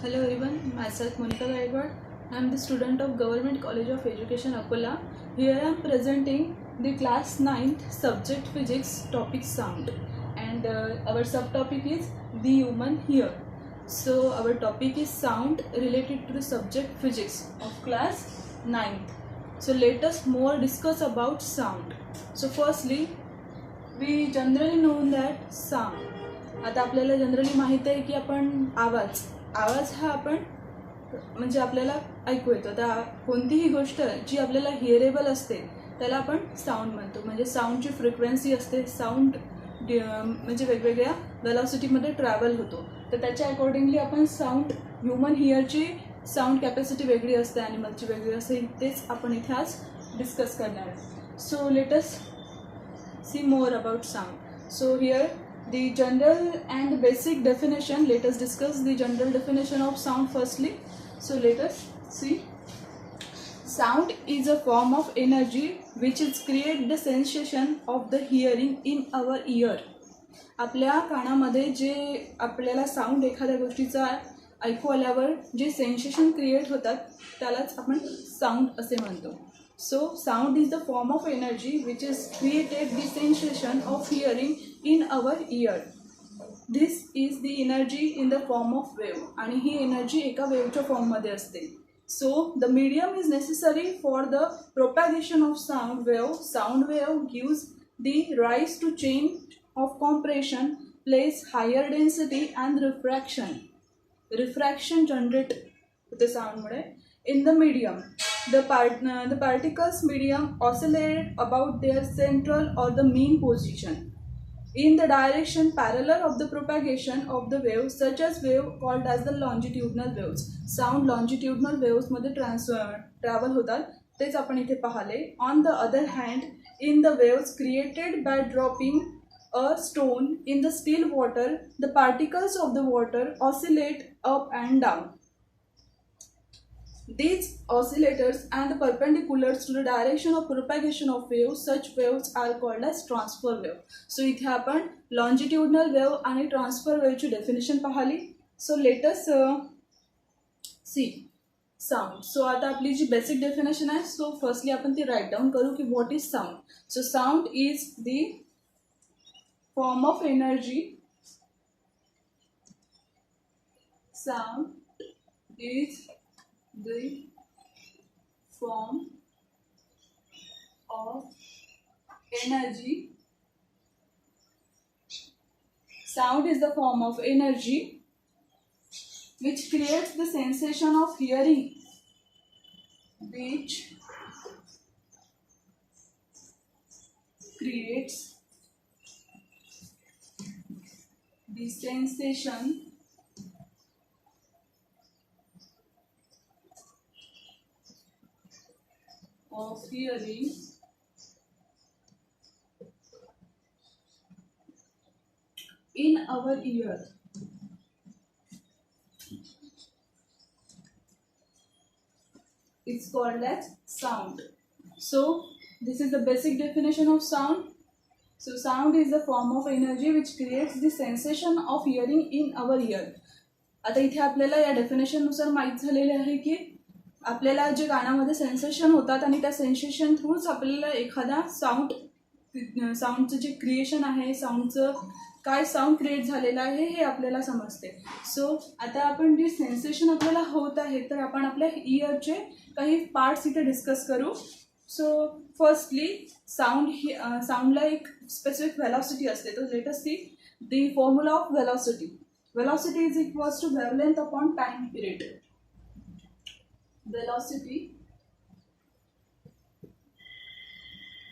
Hello everyone, myself Monica Gaidwad. I am the student of Government College of Education Akola. Here I am presenting the class 9th subject physics topic sound, and our subtopic is the human ear. So our topic is sound related to the subject physics of class 9th. So let us more discuss about sound. So firstly, we generally know that sound. आता आपल्याला generally माहित आहे की आपण आवाज हा आपण म्हणजे आपल्याला ऐकू येतो. आता कोणतीही गोष्ट जी आपल्याला हिअरेबल असते त्याला आपण साऊंड म्हणतो. म्हणजे साऊंडची फ्रिक्वेन्सी असते, साऊंड म्हणजे वेगवेगळ्या वेलॉसिटीमध्ये ट्रॅव्हल होतो, तर त्याच्या अकॉर्डिंगली आपण साऊंड, ह्युमन हिअरची साऊंड कॅपॅसिटी वेगळी असते, ॲनिमलची वेगळी असते. तेच आपण इथे आज डिस्कस करणार आहे. So let us see more about sound. So here the general and basic definition. Let us discuss the general definition of sound firstly. So let us see. Sound is a form of energy which is create the sensation of the hearing in our ear. आपल्या कानामध्ये जे आपल्याला sound एखाद्या गोष्टीचा ऐकू आल्यावर जे sensation create होतात त्यालाच आपण साऊंड असे म्हणतो. So sound is the form of energy which is created the sensation of hearing in our ear. This is the energy in the form of wave, आणि ही एनर्जी एका वेवच्या फॉर्ममध्ये असते. So the medium is necessary for the propagation of sound wave. Sound wave gives the rise to change of compression, place, higher density and refraction. Refraction generate होते साऊंडमुळे. In the medium, the particles medium oscillate about their central or the mean position in the direction parallel of the propagation of the wave, such as wave called as the longitudinal waves. Sound longitudinal waves मध्ये travel होतात, तेच आपण इथे पाहिले. On the other hand, in the waves created by dropping a stone in the still water, the particles of the water oscillate up and down. These oscillators and the perpendicular to the direction of propagation of waves, such waves are called as transfer wave. So इथे आपण longitudinal wave आणि transfer wave ची definition पाहिली. So let us see sound. So आता आपली जी basic definition आहे, so firstly आपण ती write down करू की what is sound. So sound is the form of energy. Sound is the form of energy. Sound is the form of energy which creates the sensation of hearing, which creates the sensation of hearing in our ear. It's called as sound. So this is the basic definition of sound. So sound is the form of energy which creates the sensation of hearing in our ear. आता इथे आपल्याला या definition नुसार माहीत झालेले आहे की आपल्याला जे कानामध्ये सेन्सेशन होतात आणि त्या सेन्सेशन थ्रूच आपल्याला एखादा साऊंडचं जे क्रिएशन आहे, साऊंडचं काय साऊंड क्रिएट झालेलं आहे हे आपल्याला समजते. सो आता आपण जे सेन्सेशन आपल्याला होत आहे तर आपण आपल्या इयरचे काही पार्ट्स इथे डिस्कस करू. सो फर्स्टली साऊंडला एक स्पेसिफिक वेलॉसिटी असते. तर let us see the formula of velocity. Velocity is equals to wavelength upon time period. Velocity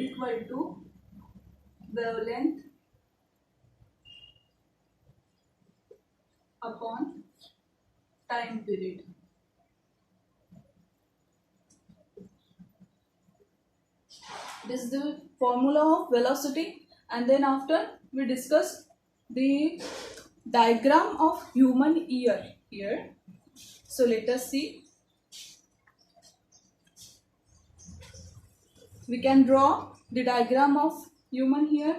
equal to wavelength upon time period. This is the formula of velocity, and then after we discuss the diagram of human ear here. So let us see. We can draw the diagram of human ear.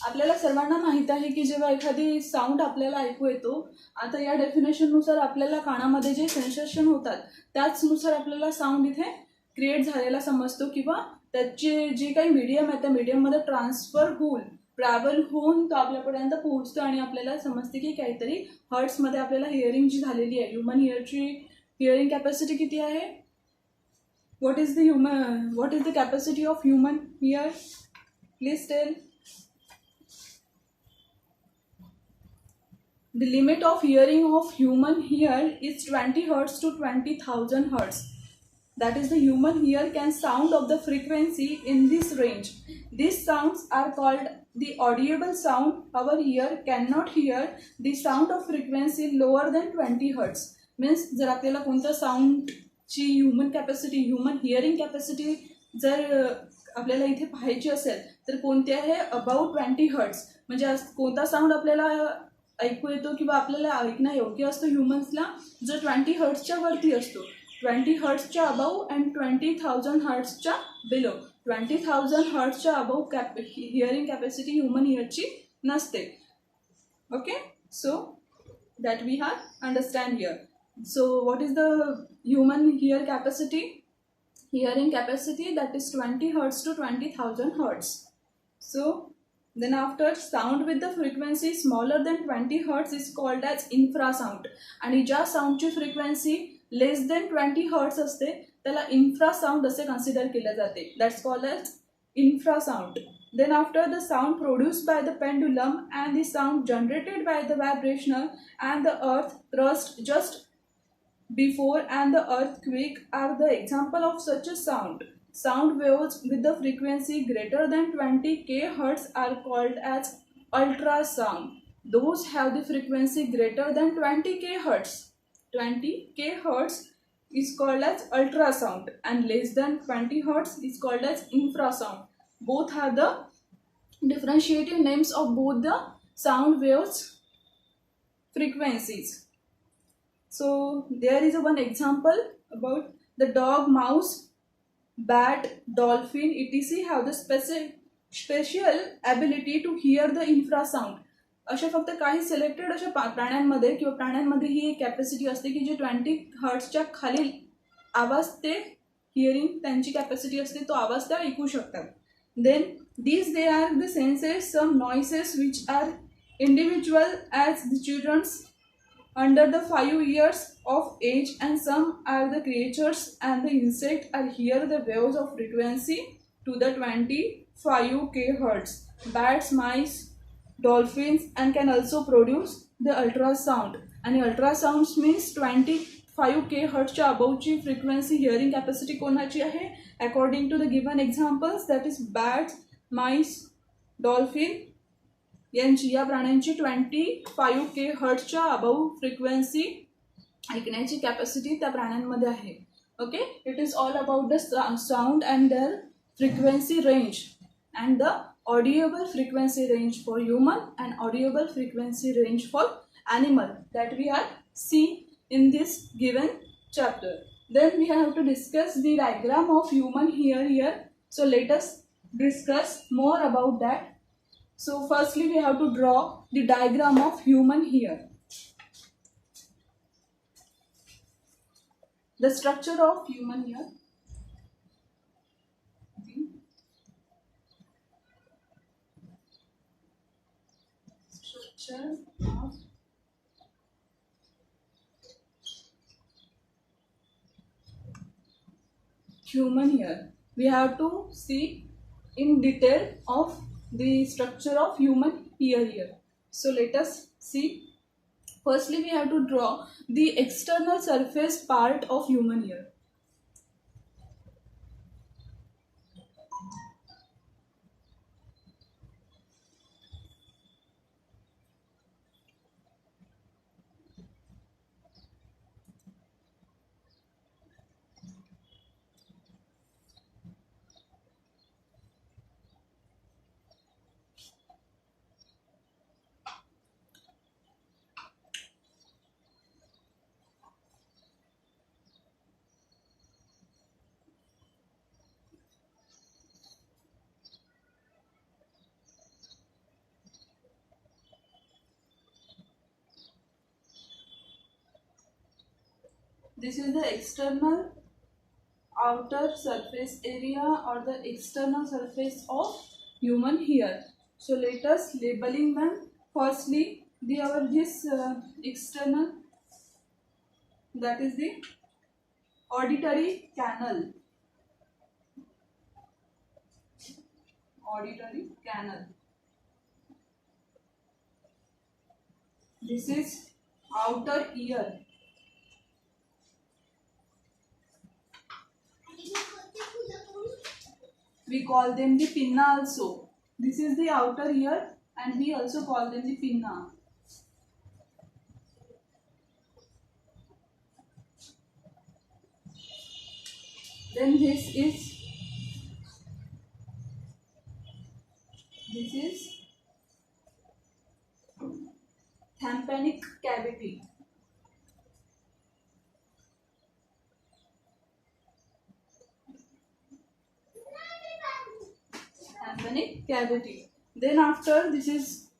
आपल्याला सर्वांना माहीत आहे की जेव्हा एखादी sound आपल्याला ऐकू येतो, आता या डेफिनेशननुसार आपल्याला कानामध्ये जे सेन्सेशन होतात त्याचनुसार आपल्याला साऊंड इथे क्रिएट झालेला समजतो, किंवा त्याचे जे काही मीडियम आहे त्या मीडियममध्ये ट्रॅव्हल होऊन तो आपल्यापर्यंत पोहोचतो आणि आपल्याला समजते की काहीतरी हर्ट्समध्ये आपल्याला हिअरिंग जी झालेली आहे. ह्युमन हिअरची हिअरिंग कॅपॅसिटी किती आहे? What is the capacity of human hear? Please tell. The limit of hearing of human ear is 20 hertz to 20,000 hertz. That is, the human ear can sound of the frequency in this range. These sounds are called the audible sound. Our ear cannot hear the sound of frequency lower than 20 hertz. Means जर आपल्याला कोणत्या साऊंडची human hearing capacity जर आपल्याला इथे पाहायची असेल तर कोणती आहे? About 20 hertz. म्हणजे कोणता साऊंड आपल्याला ऐकू येतो किंवा आपल्याला ऐकणं योग्य असतो ह्युमन्सला जो 20 हर्ट्सच्या वरती असतो. 20 हर्ट्सच्या अबाऊ अँड 20,000 हर्ट्सच्या बिलो. 20,000 हर्ट्सच्या अबाऊ हिअरिंग कॅपॅसिटी ह्युमन हिअरची नसते. Okay, so that we have understand hear. So what is the human hear capacity? Hearing capacity that is 20 hertz to 20,000 hertz. So then after, sound with the frequency smaller than 20 hertz is called as infrasound. आणि ज्या साऊंडची frequency less than 20 hertz असते त्याला infrasound असे consider केले जाते. That's called as infrasound. Then after, the sound produced by the pendulum and the sound generated by the vibrational and the earth thrust just before and the earthquake are the example of such a sound. Sound waves with the frequency greater than 20 kHz are called as ultrasound. Those have the frequency greater than 20 kHz. 20 kHz is called as ultrasound and less than 20 Hz is called as infrasound. Both are the differentiating names of both the sound waves frequencies. So there is one example about the dog, mouse, bat, dolphin, etc. have the special ability to hear the infrasound. अशा फक्त काही selected अशा प्राण्यांमध्ये किंवा प्राण्यांमध्ये ही एक capacity असते की जे 20 हर्ट्सच्या खालील आवाज ते हिअरिंग त्यांची कॅपॅसिटी असते, तो आवाज त्या ऐकू शकतात. Then they are the senses some noises which are individual as the childrens under the 5 years of age, and some are the creatures and the insect are hear the waves of frequency to the 25 kHz. Bats, mice, dolphins and can also produce the ultrasound. And ultrasounds means 25 kHz च्या अबाउटची frequency hearing capacity कोणाची आहे? According to the given examples, that is bats, mice, dolphin या प्राण्यांची 25 kHzच्या above frequency ऐकण्याची capacity त्या प्राण्यांमध्ये आहे. Okay, it is all about the sound and their frequency range and the audible frequency range for human and audible frequency range for animal that we have seen in this given chapter. Then we have to discuss the diagram of human ear here. So let us discuss more about that. So firstly we have to draw the diagram of human ear. The structure of human ear. Structure of human ear. We have to see in detail of the structure of human ear here. So let us see. Firstly we have to draw the external surface part of human ear. This is the external outer surface area or the external surface of human ear. So let us labeling them. Firstly, this external, that is the auditory canal. Auditory canal. This is outer ear. We call them the pinna also. This is the outer ear and we also call them the pinna. Then this is tympanic cavity. Tympanic cavity. Then after, this is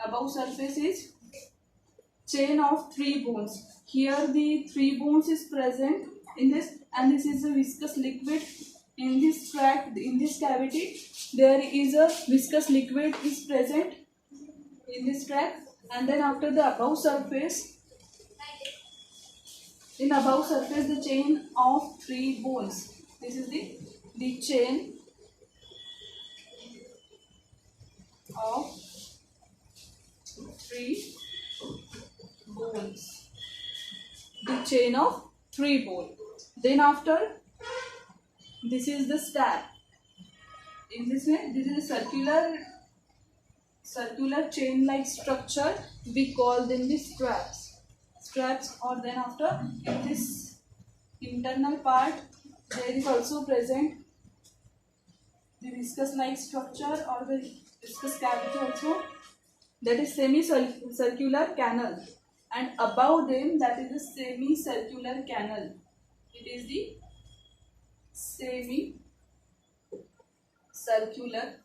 above surface is chain of three bones. Here the three bones is present in this, and this is a viscous liquid in this tract, in this cavity. There is a viscous liquid is present in this tract, and then after the above surface, in above surface the chain of three bones. This is the chain of three bones. The chain of three bones. Then after, this is the stab. In this way, this is a circular chain like structure. We call them the straps. Or then after, in this internal part, there is also present the viscous like structure or the viscous cavity also. That is semicircular canal, and above them, that is the semicircular canal. It is the semicircular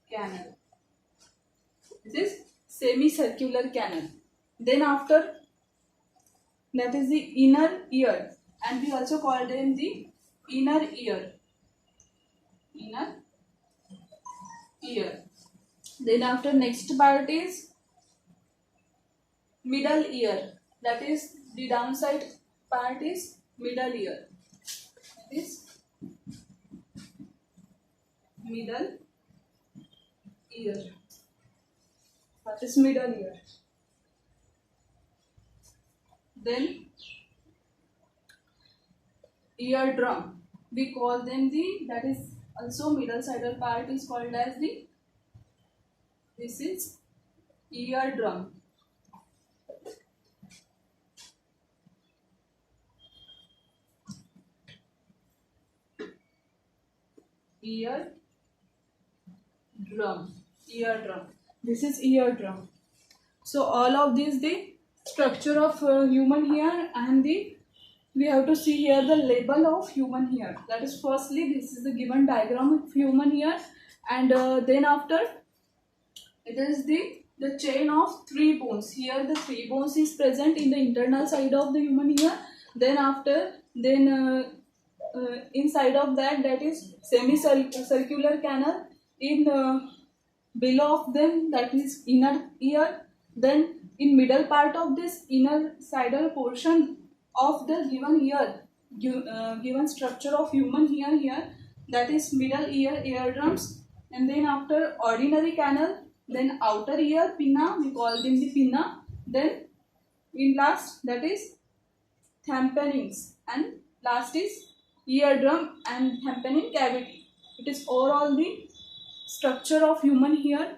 canal. This is semicircular canal. Then after, that is the inner ear, and we also call them the inner ear. Inner ear. Then after, next part is middle ear. That is the downside part is middle ear. This middle ear. That is middle ear. Then eardrum. We call them that is also middle sidal part is called as this is eardrum. Eardrum. This is eardrum. So all of these, the structure of human ear, and we have to see here the label of human ear. That is, firstly, this is the given diagram of human ear, and then after, it is the chain of three bones. Here the three bones is present in the internal side of the human ear. Then after, inside of that is semicircular canal. In below of them, that is inner ear. Then in middle part of this inner sidal portion of the given ear, given structure of human ear here, that is middle ear, eardrums. And then after, ordinary canal. Then outer ear, pinna, we call them the pinna. Then in last, that is tympanins, and last is eardrum and tympanic cavity. It is overall the structure of human ear.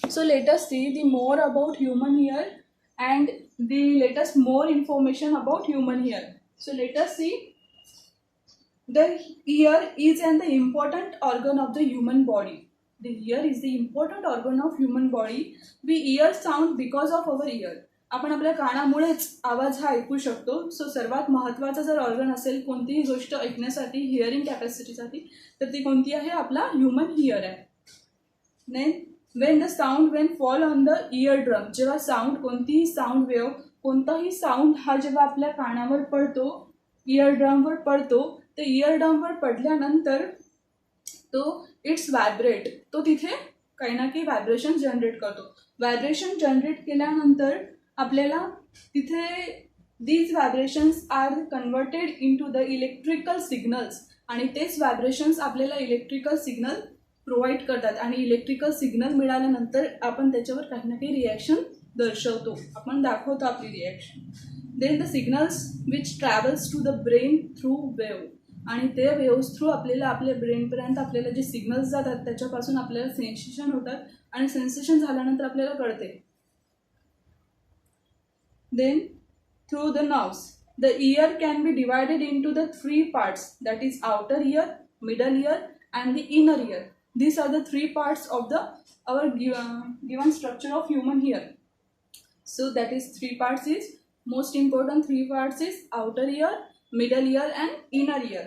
So let us see the more about human ear, and let us more information about human ear. So let us see, the ear is the important organ of the human body. The ear is the important organ of human body. We hear sound because of our ear. आपण आपल्या कानामुळेच आवाज हा ऐकू शकतो. सो सर्वात महत्त्वाचा जर organ असेल कोणतीही गोष्ट ऐकण्यासाठी, हिअरिंग कॅपॅसिटीसाठी, तर ती कोणती आहे? आपला ह्युमन हिअर आहे. Then when the sound when fall on the ear drum, जेव्हा साऊंड, कोणतीही साऊंड वेव, कोणताही साऊंड हा जेव्हा आपल्या कानावर पडतो, इयर ड्रमवर पडतो, तर इयर ड्रमवर पडल्यानंतर तो इट्स व्हायब्रेट, तो तिथे काही ना काही व्हायब्रेशन जनरेट करतो. व्हायब्रेशन जनरेट केल्यानंतर आपल्याला तिथे these vibrations are converted in to the electrical signals, आणि तेच व्हायब्रेशन्स आपल्याला इलेक्ट्रिकल सिग्नल प्रोव्हाइड करतात. आणि इलेक्ट्रिकल सिग्नल मिळाल्यानंतर आपण त्याच्यावर काही ना काही रिॲक्शन दर्शवतो, आपण दाखवतो आपली reaction. Then the signals which travels to the brain through wave, आणि ते वेव्स थ्रू आपल्याला आपल्या ब्रेनपर्यंत आपल्याला जे सिग्नल्स जातात त्याच्यापासून आपल्याला सेन्सेशन होतात, आणि सेन्सेशन झाल्यानंतर आपल्याला कळते. Then through the nerves, the ear can be divided into the 3 parts, that is outer ear, middle ear and the inner ear. These are the 3 parts of the our given structure of human ear. So that is 3 parts is most important. 3 parts is outer ear, middle ear and inner ear.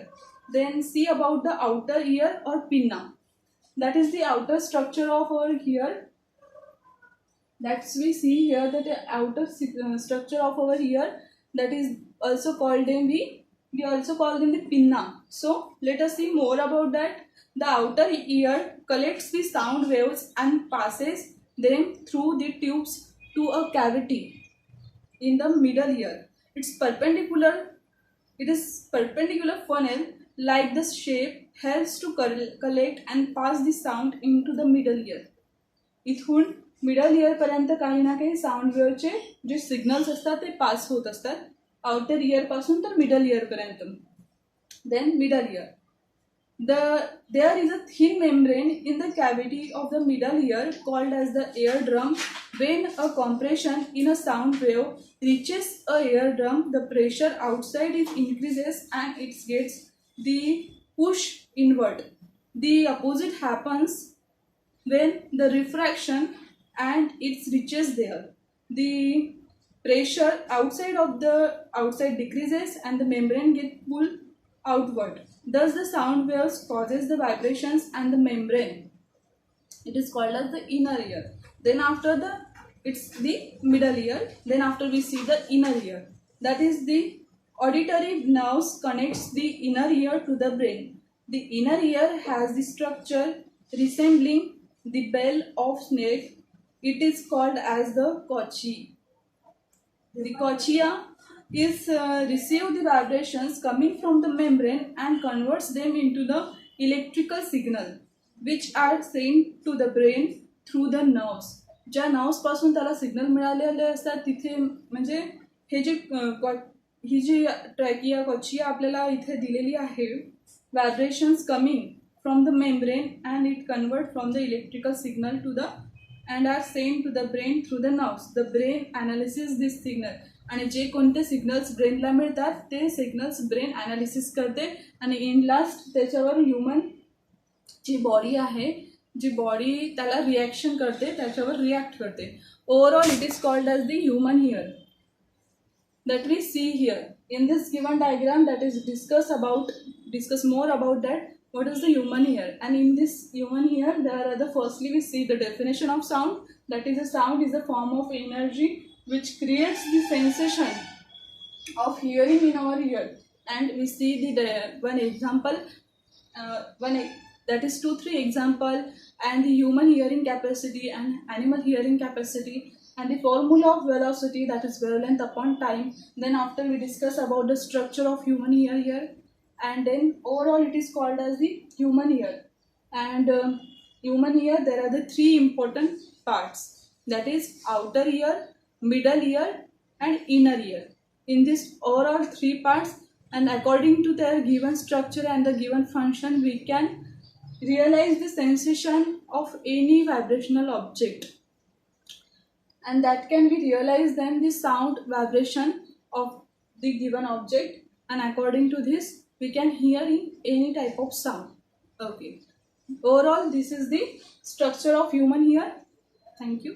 Then see about the outer ear or pinna. That is the outer structure of our ear. That's we see here that the outer structure of our ear, that is also called in we also call them the pinna. So let us see more about that. The outer ear collects the sound waves and passes them through the tubes to a cavity in the middle ear. It is perpendicular funnel like the shape helps to collect and pass the sound into the middle ear. इथून middle ear पर्यंत काही ना काही sound वेव्हचे जे signals असतात ते पास होत असतात, outer ear पासून तर मिडल इयर पर्यंत. Then middle ear, there is a thin membrane in the cavity of the middle ear called as the eardrum. When a compression in a sound wave reaches a eardrum, the pressure outside it increases and it gets the push inward. The opposite happens when the refraction and it reaches there. The pressure outside decreases and the membrane gets pulled outward. Thus the sound waves causes the vibrations and the membrane. It is called as the inner ear. Then after it's the middle ear. Then after we see the inner ear. That is the auditory nerves connects the inner ear to the brain. The inner ear has the structure resembling the bell of snake. It is called as the cocci. The coccia is receive the vibrations coming from the membrane and converts them into the electrical signal which are sent to the brain through the nerves. ज्या nerves पासून त्याला signal मिळालेले असतात तिथे, म्हणजे हे जे ही जी trachea कॉचिया आपल्याला इथे दिलेली आहे, vibrations coming from the membrane and it convert from the electrical signal to the and are sent to the brain through the nerves. The brain analyzes this signal. आणि जे कोणते सिग्नल्स ब्रेनला मिळतात ते सिग्नल्स ब्रेन ॲनालिसिस करते आणि in last त्याच्यावर human जी body आहे, जी body त्याला reaction करते, त्याच्यावर रिॲक्ट करते. Overall it is called as the human here. that we see here in this given diagram, that is discuss more about that what is the human ear. And in this human ear there are firstly we see the definition of sound, that is a sound is a form of energy which creates the sensation of hearing in our ear. And we see the one example, that is 2-3 example, and the human hearing capacity and animal hearing capacity, and the formula of velocity, that is wavelength upon time. Then after we discuss about the structure of human ear here, and then overall it is called as the human ear. And human ear, there are the 3 important parts, that is outer ear, middle ear and inner ear. In this overall 3 parts, and according to their given structure and the given function, we can realize the sensation of any vibrational object, and that can be realized then the sound vibration of the given object, and according to this we can hear any type of sound. Okay, overall this is the structure of human ear. Thank you.